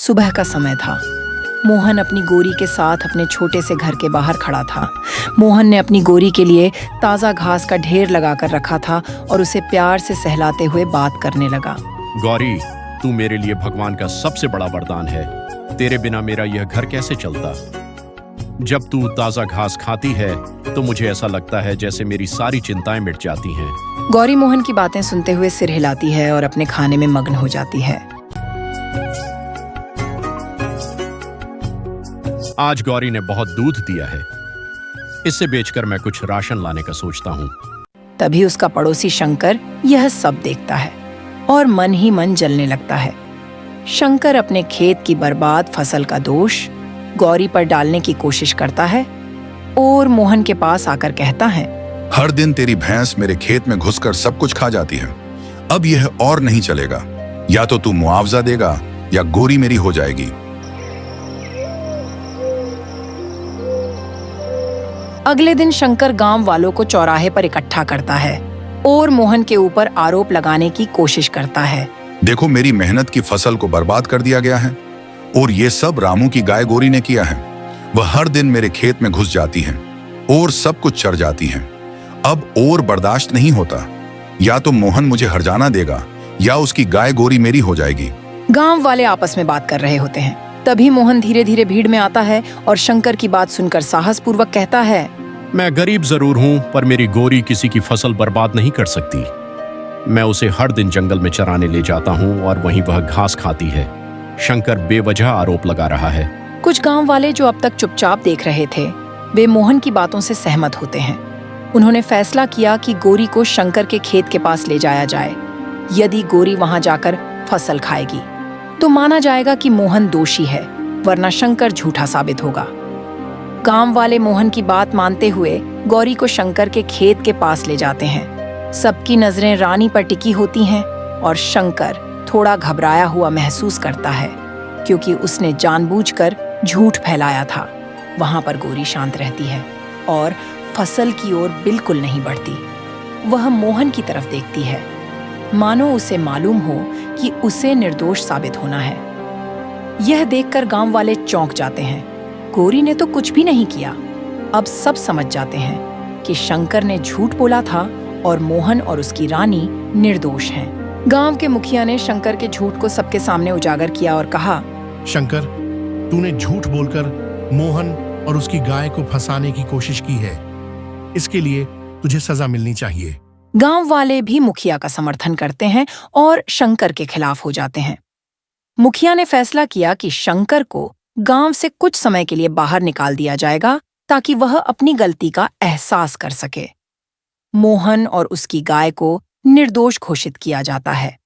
सुबह का समय था। मोहन अपनी गोरी के साथ अपने छोटे से घर के बाहर खड़ा था। मोहन ने अपनी गोरी के लिए ताज़ा घास का ढेर लगाकर रखा था और उसे प्यार से सहलाते हुए बात करने लगा। गौरी, तू मेरे लिए भगवान का सबसे बड़ा वरदान है। तेरे बिना मेरा यह घर कैसे चलता? जब तू ताज़ा घास खाती है तो मुझे ऐसा लगता है जैसे मेरी सारी चिंताएं मिट जाती हैं। गौरी मोहन की बातें सुनते हुए सिर हिलाती है और अपने खाने में मग्न हो जाती है। आज गौरी ने बहुत दूध दिया है, इसे बेचकर मैं कुछ राशन लाने का सोचता हूँ। तभी उसका पड़ोसी शंकर यह सब देखता है और मन ही मन जलने लगता है। शंकर अपने खेत की बर्बाद फसल का दोष गौरी पर डालने की कोशिश करता है और मोहन के पास आकर कहता है, हर दिन तेरी भैंस मेरे खेत में घुसकर सब कुछ खा जाती है। अब यह और नहीं चलेगा। या तो तू मुआवजा देगा या गोरी मेरी हो जाएगी। अगले दिन शंकर गांव वालों को चौराहे पर इकट्ठा करता है और मोहन के ऊपर आरोप लगाने की कोशिश करता है। देखो, मेरी मेहनत की फसल को बर्बाद कर दिया गया है और ये सब रामू की गाय गोरी ने किया है। वह हर दिन मेरे खेत में घुस जाती है और सब कुछ चर जाती है। अब और बर्दाश्त नहीं होता। या तो मोहन मुझे हर्जाना देगा या उसकी गाय गोरी मेरी हो जाएगी। गांव वाले आपस में बात कर रहे होते हैं। तभी मोहन धीरे धीरे भीड़ में आता है और शंकर की बात सुनकर साहसपूर्वक कहता है, मैं गरीब जरूर हूँ, पर मेरी गोरी किसी की फसल बर्बाद नहीं कर सकती। मैं उसे हर दिन जंगल में चराने ले जाता हूँ और वहीं वह घास खाती है। शंकर बेवजह आरोप लगा रहा है। कुछ गांव वाले जो अब तक चुपचाप देख रहे थे, वे मोहन की बातों से सहमत होते हैं। उन्होंने फैसला किया कि गोरी को शंकर के खेत के पास ले जाया जाए। यदि गोरी वहां जाकर फसल खाएगी तो माना जाएगा कि मोहन दोषी है, वरना शंकर झूठा साबित होगा। गांव वाले मोहन की बात मानते हुए गौरी को शंकर के खेत के पास ले जाते हैं। सबकी नजरें रानी पर टिकी होती हैं और शंकर थोड़ा घबराया हुआ महसूस करता है, क्योंकि उसने जानबूझकर झूठ फैलाया था। वहां पर गोरी शांत रहती है और फसल की ओर बिल्कुल नहीं बढ़ती। वह मोहन की तरफ देखती है, मानो उसे मालूम हो कि उसे निर्दोष साबित होना है। यह देखकर गांव वाले चौंक जाते हैं। गोरी ने तो कुछ भी नहीं किया। अब सब समझ जाते हैं कि शंकर ने झूठ बोला था और मोहन और उसकी रानी निर्दोष हैं। गांव के मुखिया ने शंकर के झूठ को सबके सामने उजागर किया और कहा, शंकर, तूने झूठ बोलकर मोहन और उसकी गाय को फंसाने की कोशिश की है। इसके लिए तुझे सजा मिलनी चाहिए। गांव वाले भी मुखिया का समर्थन करते हैं और शंकर के खिलाफ हो जाते हैं। मुखिया ने फैसला किया कि शंकर को गांव से कुछ समय के लिए बाहर निकाल दिया जाएगा ताकि वह अपनी गलती का एहसास कर सके। मोहन और उसकी गाय को निर्दोष घोषित किया जाता है।